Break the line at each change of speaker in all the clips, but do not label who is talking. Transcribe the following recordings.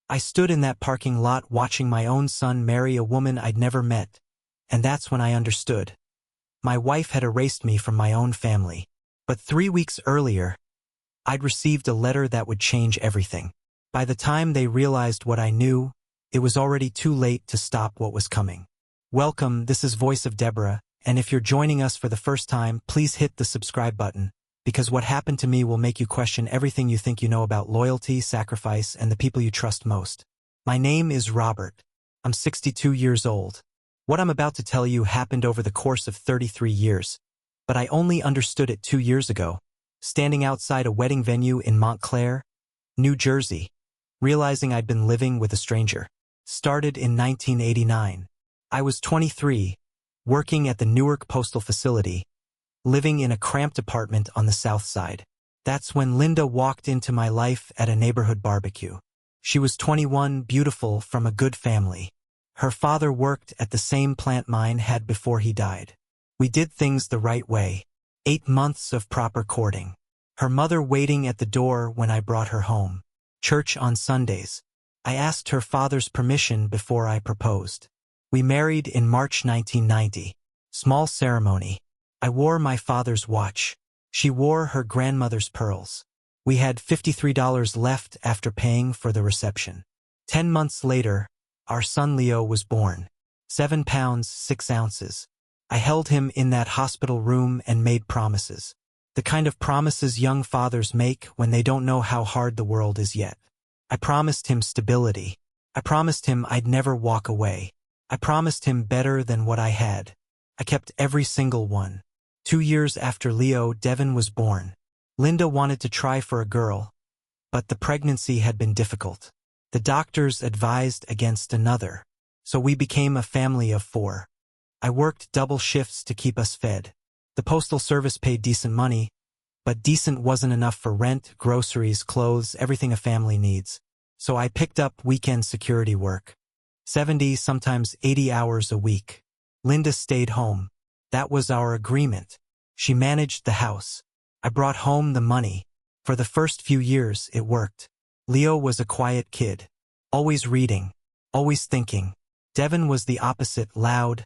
I stood in that parking lot watching my own son marry a woman I'd never met, and that's when I understood. My wife had erased me from my own family. But 3 weeks earlier, I'd received a letter that would change everything. By the time they realized what I knew, it was already too late to stop what was coming. Welcome, this is Voice of Deborah, and if you're joining us for the first time, please hit the subscribe button, because what happened to me will make you question everything you think you know about loyalty, sacrifice, and the people you trust most. My name is Robert. I'm 62 years old. What I'm about to tell you happened over the course of 33 years, but I only understood it 2 years ago, standing outside a wedding venue in Montclair, New Jersey, realizing I'd been living with a stranger. Started in 1989. I was 23, working at the Newark Postal Facility, living in a cramped apartment on the South Side. That's when Linda walked into my life at a neighborhood barbecue. She was 21, beautiful, from a good family. Her father worked at the same plant mine had before he died. We did things the right way. 8 months of proper courting. Her mother waiting at the door when I brought her home. Church on Sundays. I asked her father's permission before I proposed. We married in March 1990. Small ceremony. I wore my father's watch. She wore her grandmother's pearls. We had $53 left after paying for the reception. 10 months later, our son Leo was born. 7 pounds, 6 ounces. I held him in that hospital room and made promises. The kind of promises young fathers make when they don't know how hard the world is yet. I promised him stability. I promised him I'd never walk away. I promised him better than what I had. I kept every single one. 2 years after Leo, Devin was born. Linda wanted to try for a girl, but the pregnancy had been difficult. The doctors advised against another, so we became a family of 4. I worked double shifts to keep us fed. The Postal Service paid decent money, but decent wasn't enough for rent, groceries, clothes, everything a family needs. So I picked up weekend security work. 70, sometimes 80 hours a week. Linda stayed home. That was our agreement. She managed the house. I brought home the money. For the first few years, it worked. Leo was a quiet kid. Always reading. Always thinking. Devin was the opposite, loud,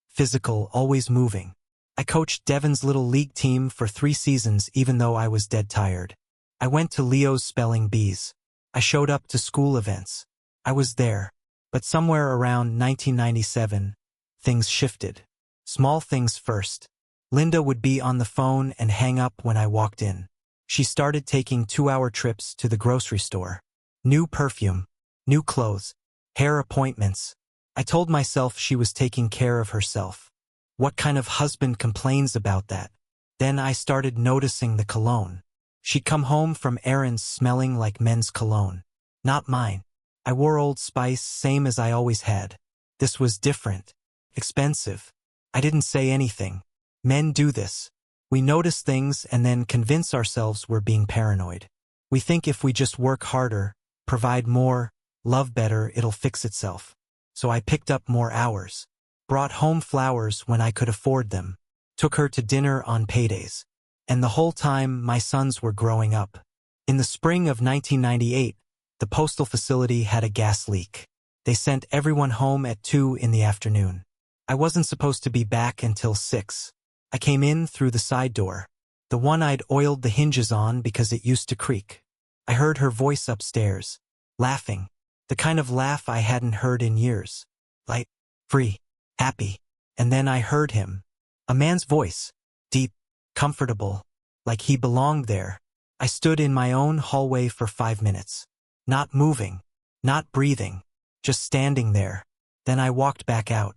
physical, always moving. I coached Devin's little league team for 3 seasons even though I was dead tired. I went to Leo's spelling bees. I showed up to school events. I was there. But somewhere around 1997, things shifted. Small things first. Linda would be on the phone and hang up when I walked in. She started taking 2-hour trips to the grocery store. New perfume, new clothes, hair appointments. I told myself she was taking care of herself. What kind of husband complains about that? Then I started noticing the cologne. She'd come home from errands smelling like men's cologne. Not mine. I wore Old Spice, same as I always had. This was different. Expensive. I didn't say anything. Men do this. We notice things and then convince ourselves we're being paranoid. We think if we just work harder, provide more, love better, it'll fix itself. So I picked up more hours. Brought home flowers when I could afford them. Took her to dinner on paydays. And the whole time, my sons were growing up. In the spring of 1998, the postal facility had a gas leak. They sent everyone home at 2 in the afternoon. I wasn't supposed to be back until 6. I came in through the side door, the one I'd oiled the hinges on because it used to creak. I heard her voice upstairs, laughing, the kind of laugh I hadn't heard in years. Light, free, happy. And then I heard him. A man's voice, deep, comfortable, like he belonged there. I stood in my own hallway for 5 minutes. Not moving, not breathing, just standing there. Then I walked back out.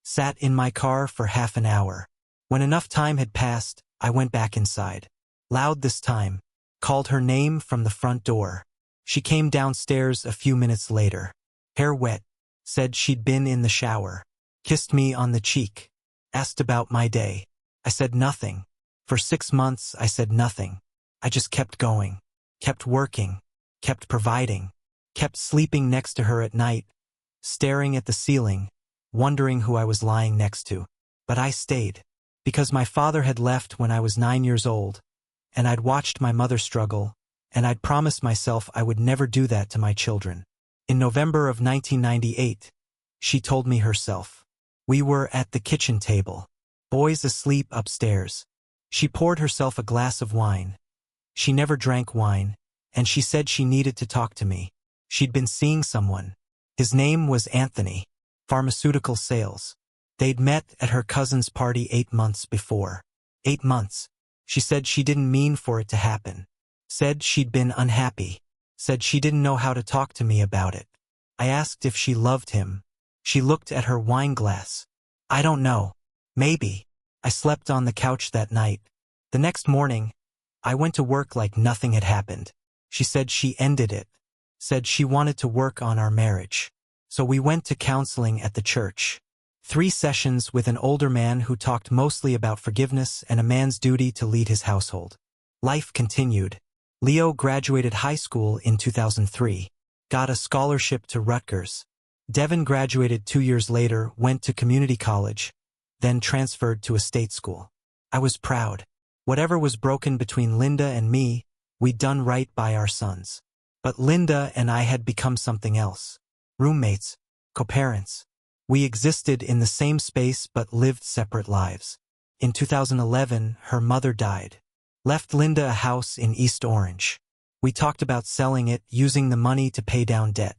Sat in my car for half an hour. When enough time had passed, I went back inside. Loud this time. Called her name from the front door. She came downstairs a few minutes later. Hair wet. Said she'd been in the shower. Kissed me on the cheek. Asked about my day. I said nothing. For 6 months, I said nothing. I just kept going. Kept working. Kept providing. Kept sleeping next to her at night. Staring at the ceiling. Wondering who I was lying next to. But I stayed. Because my father had left when I was 9 years old, and I'd watched my mother struggle, and I'd promised myself I would never do that to my children. In November of 1998, she told me herself. We were at the kitchen table. Boys asleep upstairs. She poured herself a glass of wine. She never drank wine, and she said she needed to talk to me. She'd been seeing someone. His name was Anthony. Pharmaceutical sales. They'd met at her cousin's party 8 months before. 8 months. She said she didn't mean for it to happen. Said she'd been unhappy. Said she didn't know how to talk to me about it. I asked if she loved him. She looked at her wine glass. I don't know. Maybe. I slept on the couch that night. The next morning, I went to work like nothing had happened. She said she ended it. Said she wanted to work on our marriage. So we went to counseling at the church. 3 sessions with an older man who talked mostly about forgiveness and a man's duty to lead his household. Life continued. Leo graduated high school in 2003. Got a scholarship to Rutgers. Devin graduated 2 years later, went to community college, then transferred to a state school. I was proud. Whatever was broken between Linda and me, we'd done right by our sons. But Linda and I had become something else. Roommates, co-parents. We existed in the same space but lived separate lives. In 2011, her mother died. Left Linda a house in East Orange. We talked about selling it, using the money to pay down debt.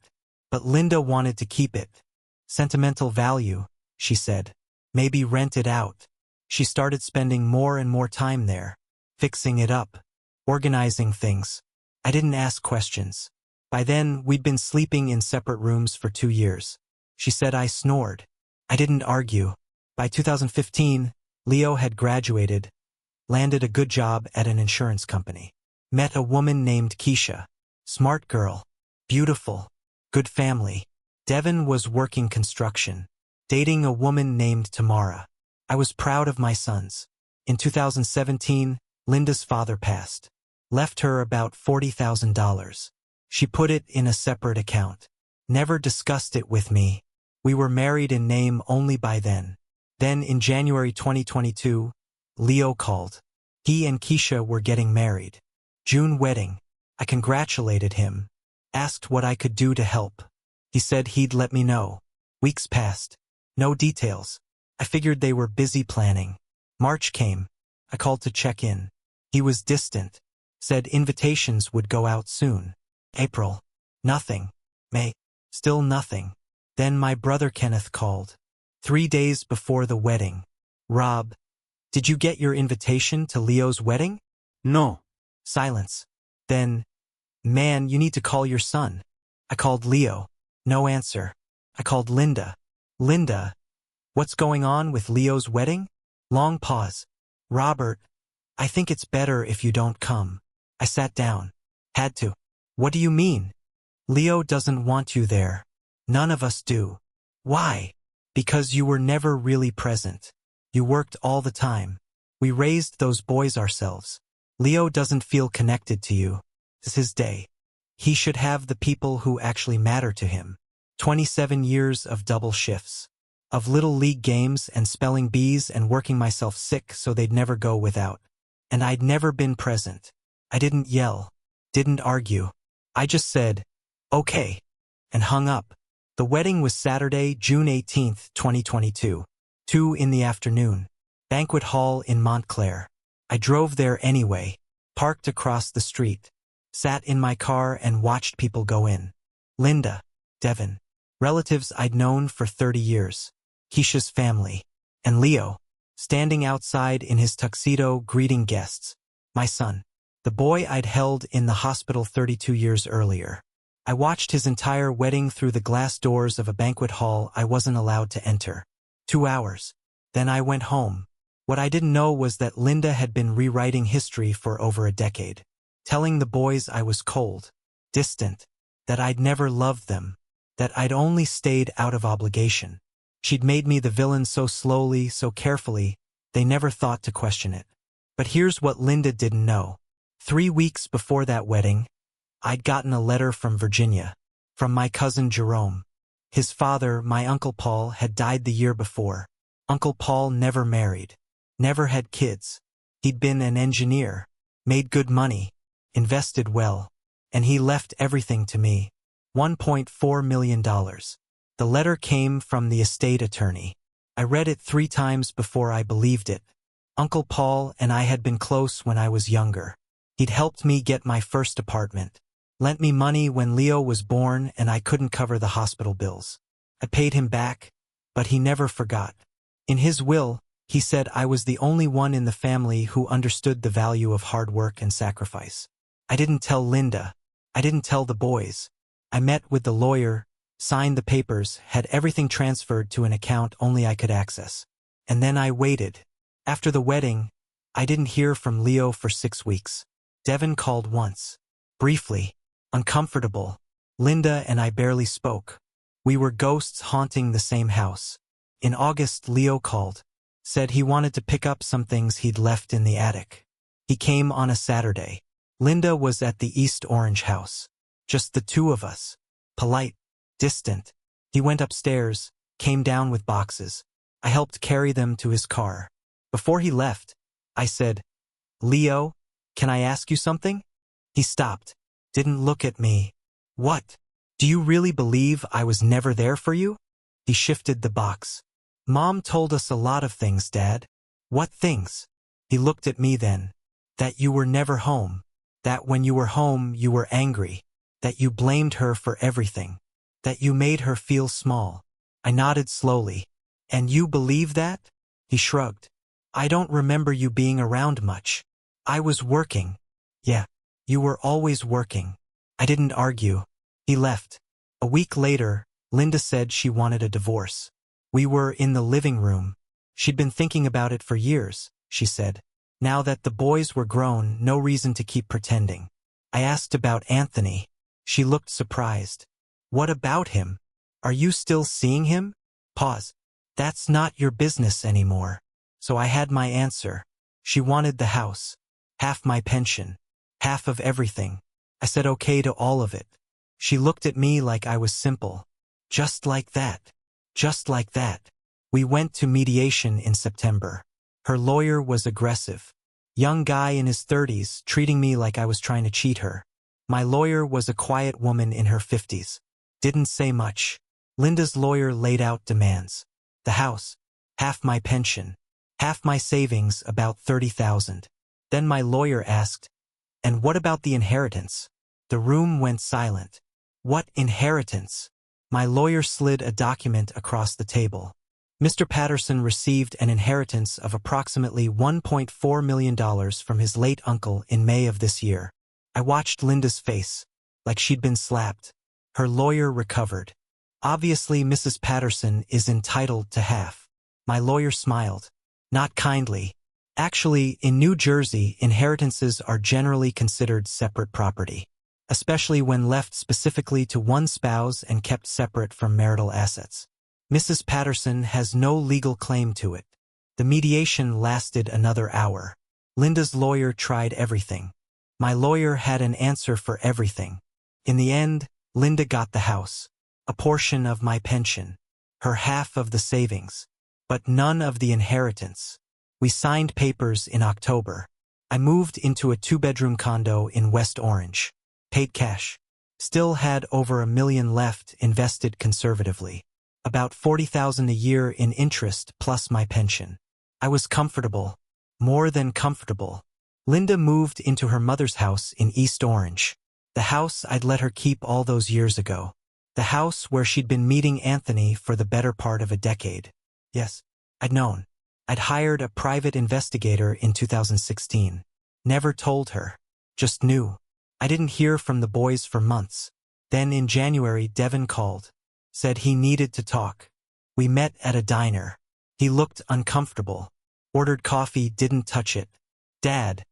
But Linda wanted to keep it. Sentimental value, she said. Maybe rent it out. She started spending more and more time there. Fixing it up. Organizing things. I didn't ask questions. By then, we'd been sleeping in separate rooms for 2 years. She said I snored. I didn't argue. By 2015, Leo had graduated, landed a good job at an insurance company. Met a woman named Keisha. Smart girl. Beautiful. Good family. Devin was working construction. Dating a woman named Tamara. I was proud of my sons. In 2017, Linda's father passed. Left her about $40,000. She put it in a separate account. Never discussed it with me. We were married in name only by then. Then in January 2022, Leo called. He and Keisha were getting married. June wedding. I congratulated him. Asked what I could do to help. He said he'd let me know. Weeks passed. No details. I figured they were busy planning. March came. I called to check in. He was distant. Said invitations would go out soon. April. Nothing. May. Still nothing. Then my brother Kenneth called. 3 days before the wedding. Rob, did you get your invitation to Leo's wedding?
No.
Silence. Then, man, you need to call your son. I called Leo. No answer. I called Linda. Linda, what's going on with Leo's wedding? Long pause. Robert, I think it's better if you don't come. I sat down. Had to. What do you mean? Leo doesn't want you there. None of us do. Why? Because you were never really present. You worked all the time. We raised those boys ourselves. Leo doesn't feel connected to you. It's his day. He should have the people who actually matter to him. 27 years of double shifts. Of little league games and spelling bees and working myself sick so they'd never go without. And I'd never been present. I didn't yell. Didn't argue. I just said, okay, and hung up. The wedding was Saturday, June 18, 2022. 2 in the afternoon. Banquet hall in Montclair. I drove there anyway. Parked across the street. Sat in my car and watched people go in. Linda. Devin. Relatives I'd known for 30 years. Keisha's family. And Leo. Standing outside in his tuxedo greeting guests. My son. The boy I'd held in the hospital 32 years earlier. I watched his entire wedding through the glass doors of a banquet hall I wasn't allowed to enter. 2 hours. Then I went home. What I didn't know was that Linda had been rewriting history for over a decade. Telling the boys I was cold. Distant. That I'd never loved them. That I'd only stayed out of obligation. She'd made me the villain so slowly, so carefully, they never thought to question it. But here's what Linda didn't know. 3 weeks before that wedding, I'd gotten a letter from Virginia. From my cousin Jerome. His father, my Uncle Paul, had died the year before. Uncle Paul never married. Never had kids. He'd been an engineer. Made good money. Invested well. And he left everything to me. $1.4 million. The letter came from the estate attorney. I read it 3 times before I believed it. Uncle Paul and I had been close when I was younger. He'd helped me get my first apartment, lent me money when Leo was born and I couldn't cover the hospital bills. I paid him back, but he never forgot. In his will, he said I was the only one in the family who understood the value of hard work and sacrifice. I didn't tell Linda. I didn't tell the boys. I met with the lawyer, signed the papers, had everything transferred to an account only I could access. And then I waited. After the wedding, I didn't hear from Leo for 6 weeks. Devin called once. Briefly. Uncomfortable. Linda and I barely spoke. We were ghosts haunting the same house. In August, Leo called. Said he wanted to pick up some things he'd left in the attic. He came on a Saturday. Linda was at the East Orange house. Just the 2 of us. Polite. Distant. He went upstairs, came down with boxes. I helped carry them to his car. Before he left, I said, "Leo, can I ask you something?" He stopped. Didn't look at me. "What? Do you really believe I was never there for you?" He shifted the box. "Mom told us a lot of things, Dad." "What things?" He looked at me then. "That you were never home. That when you were home you were angry. That you blamed her for everything. That you made her feel small." I nodded slowly. "And you believe that?" He shrugged. "I don't remember you being around much. I was working." "Yeah, you were always working." I didn't argue. He left. A week later, Linda said she wanted a divorce. We were in the living room. She'd been thinking about it for years, she said. Now that the boys were grown, no reason to keep pretending. I asked about Anthony. She looked surprised. "What about him? Are you still seeing him?" Pause. "That's not your business anymore." So I had my answer. She wanted the house. Half my pension. Half of everything. I said okay to all of it. She looked at me like I was simple. Just like that. Just like that. We went to mediation in September. Her lawyer was aggressive. Young guy in his 30s, treating me like I was trying to cheat her. My lawyer was a quiet woman in her 50s. Didn't say much. Linda's lawyer laid out demands. The house. Half my pension. Half my savings, about $30,000. Then my lawyer asked, "And what about the inheritance?" The room went silent. "What inheritance?" My lawyer slid a document across the table. Mr. Patterson received an inheritance of approximately $1.4 million from his late uncle in May of this year. I watched Linda's face, like she'd been slapped. Her lawyer recovered. "Obviously, Mrs. Patterson is entitled to half." My lawyer smiled. Not kindly. Actually, in New Jersey, inheritances are generally considered separate property, especially when left specifically to one spouse and kept separate from marital assets. Mrs. Patterson has no legal claim to it. The mediation lasted another hour. Linda's lawyer tried everything. My lawyer had an answer for everything. In the end, Linda got the house, a portion of my pension, her half of the savings, but none of the inheritance. We signed papers in October. I moved into a 2-bedroom condo in West Orange. Paid cash. Still had over $1 million left invested conservatively. About $40,000 a year in interest plus my pension. I was comfortable. More than comfortable. Linda moved into her mother's house in East Orange. The house I'd let her keep all those years ago. The house where she'd been meeting Anthony for the better part of a decade. Yes, I'd known. I'd hired a private investigator in 2016. Never told her. Just knew. I didn't hear from the boys for months. Then in January, Devin called. Said he needed to talk. We met at a diner. He looked uncomfortable. Ordered coffee, didn't touch it. "Dad.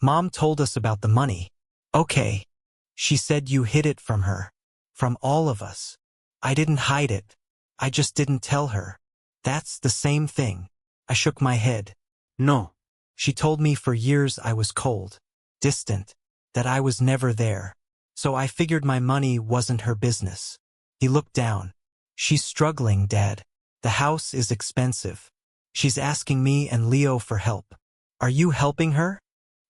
Mom told us about the money." "Okay. She said you hid it from her. From all of us." "I didn't hide it. I just didn't tell her." "That's the same thing." I shook my head. "No. She told me for years I was cold. Distant. That I was never there. So I figured my money wasn't her business." He looked down. "She's struggling, Dad. The house is expensive. She's asking me and Leo for help. Are you helping her?"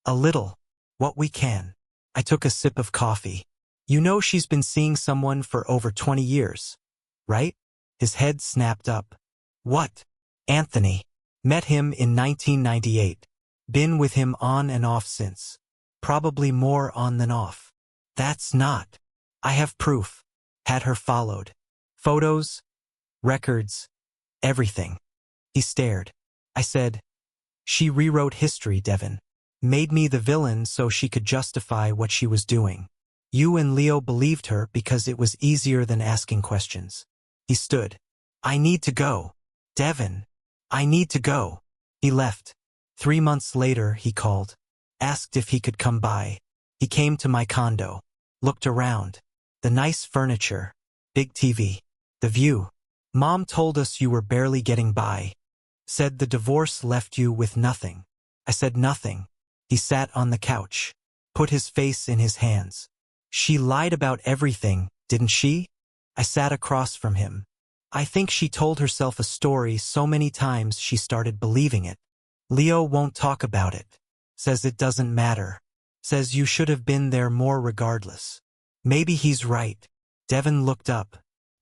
"A little. What we can." I took a sip of coffee. You know she's been seeing someone for over 20 years, right? His head snapped up. What? Anthony. Met him in 1998. Been with him on and off since. Probably more on than off. That's not. I have proof. Had her followed. Photos, records, everything. He stared. I said, she rewrote history, Devin. Made me the villain so she could justify what she was doing. You and Leo believed her because it was easier than asking questions. He stood. I need to go. Devin. I need to go. He left. 3 months later, he called. Asked if he could come by. He came to my condo. Looked around. The nice furniture. Big TV. The view. Mom told us you were barely getting by. Said the divorce left you with nothing. I said nothing. He sat on the couch. Put his face in his hands. She lied about everything, didn't she? I sat across from him. I think she told herself a story so many times she started believing it. Leo won't talk about it. Says it doesn't matter. Says you should have been there more regardless. Maybe he's right. Devin looked up.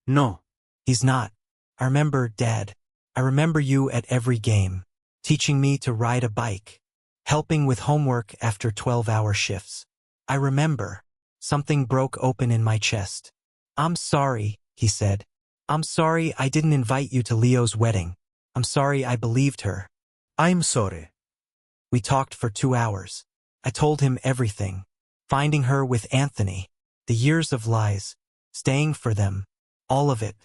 No. He's not. I remember, Dad. I remember you at every game. Teaching me to ride a bike. Helping with homework after 12-hour shifts. I remember. Something broke open in my chest. I'm sorry, he said. I'm sorry I didn't invite you to Leo's wedding. I'm sorry I believed her. I'm sorry. We talked for 2 hours. I told him everything. Finding her with Anthony. The years of lies. Staying for them. All of it.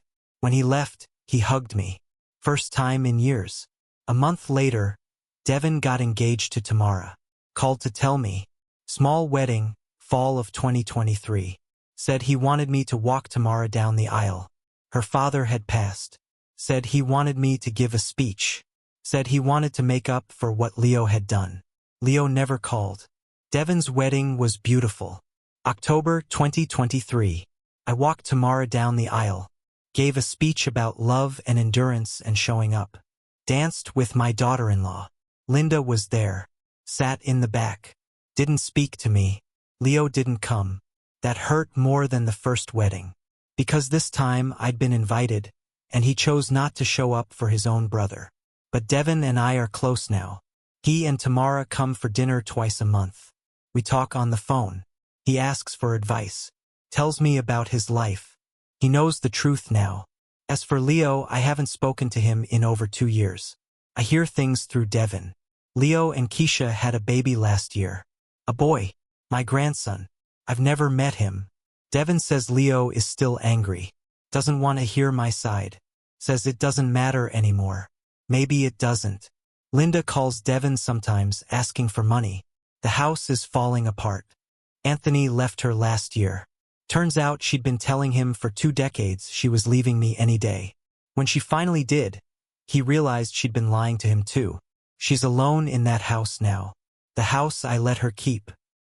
When he left, he hugged me. First time in years. A month later, Devin got engaged to Tamara. Called to tell me. Small wedding, fall of 2023. Said he wanted me to walk Tamara down the aisle. Her father had passed. Said he wanted me to give a speech. Said he wanted to make up for what Leo had done. Leo never called. Devin's wedding was beautiful. October 2023. I walked Tamara down the aisle. Gave a speech about love and endurance and showing up. Danced with my daughter-in-law. Linda was there. Sat in the back. Didn't speak to me. Leo didn't come. That hurt more than the first wedding. Because this time I'd been invited, and he chose not to show up for his own brother. But Devin and I are close now. He and Tamara come for dinner twice a month. We talk on the phone. He asks for advice. Tells me about his life. He knows the truth now. As for Leo, I haven't spoken to him in over 2 years. I hear things through Devin. Leo and Keisha had a baby last year. A boy. My grandson. I've never met him. Devin says Leo is still angry. Doesn't want to hear my side. Says it doesn't matter anymore. Maybe it doesn't. Linda calls Devin sometimes asking for money. The house is falling apart. Anthony left her last year. Turns out she'd been telling him for 2 decades she was leaving me any day. When she finally did, he realized she'd been lying to him too. She's alone in that house now. The house I let her keep.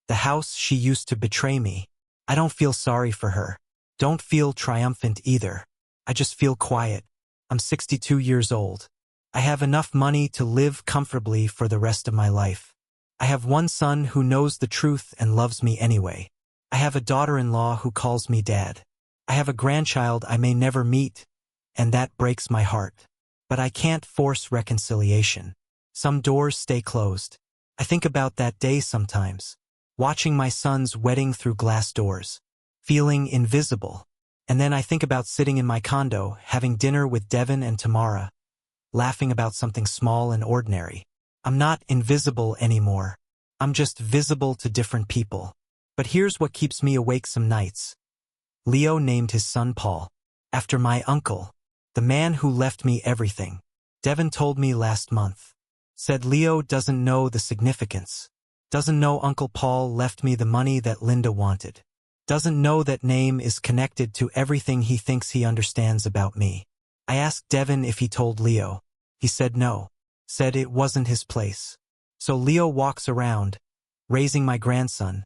The house she used to betray me. I don't feel sorry for her. Don't feel triumphant either. I just feel quiet. I'm 62 years old. I have enough money to live comfortably for the rest of my life. I have one son who knows the truth and loves me anyway. I have a daughter-in-law who calls me dad. I have a grandchild I may never meet, and that breaks my heart. But I can't force reconciliation. Some doors stay closed. I think about that day sometimes. Watching my son's wedding through glass doors. Feeling invisible. And then I think about sitting in my condo, having dinner with Devin and Tamara. Laughing about something small and ordinary. I'm not invisible anymore. I'm just visible to different people. But here's what keeps me awake some nights. Leo named his son Paul, after my uncle, the man who left me everything. Devin told me last month. Said Leo doesn't know the significance. Doesn't know Uncle Paul left me the money that Linda wanted. Doesn't know that name is connected to everything he thinks he understands about me. I asked Devin if he told Leo. He said no. Said it wasn't his place. So Leo walks around, raising my grandson,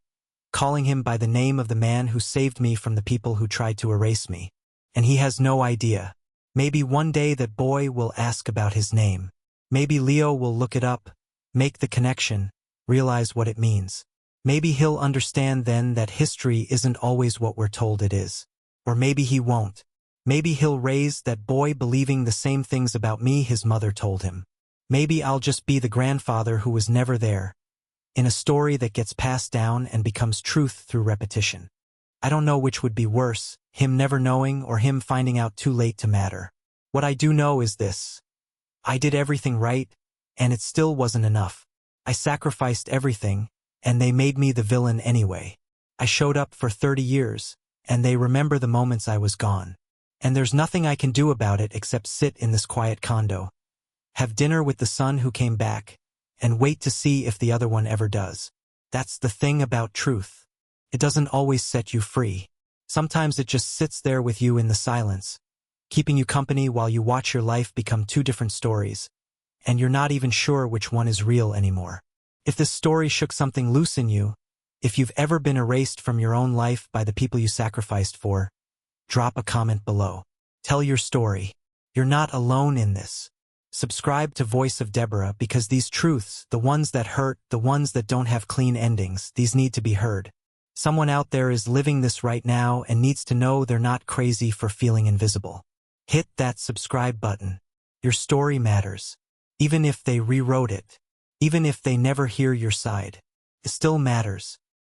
calling him by the name of the man who saved me from the people who tried to erase me. And he has no idea. Maybe one day that boy will ask about his name. Maybe Leo will look it up, make the connection, realize what it means. Maybe he'll understand then that history isn't always what we're told it is. Or maybe he won't. Maybe he'll raise that boy believing the same things about me his mother told him. Maybe I'll just be the grandfather who was never there, in a story that gets passed down and becomes truth through repetition. I don't know which would be worse, him never knowing or him finding out too late to matter. What I do know is this. I did everything right, and it still wasn't enough. I sacrificed everything, and they made me the villain anyway. I showed up for 30 years, and they remember the moments I was gone. And there's nothing I can do about it except sit in this quiet condo, have dinner with the son who came back, and wait to see if the other one ever does. That's the thing about truth. It doesn't always set you free. Sometimes it just sits there with you in the silence, keeping you company while you watch your life become two different stories, and you're not even sure which one is real anymore. If this story shook something loose in you, if you've ever been erased from your own life by the people you sacrificed for, drop a comment below. Tell your story. You're not alone in this. Subscribe to Voice of Deborah because these truths, the ones that hurt, the ones that don't have clean endings, these need to be heard. Someone out there is living this right now and needs to know they're not crazy for feeling invisible. Hit that subscribe button. Your story matters. Even if they rewrote it, even if they never hear your side, it still matters.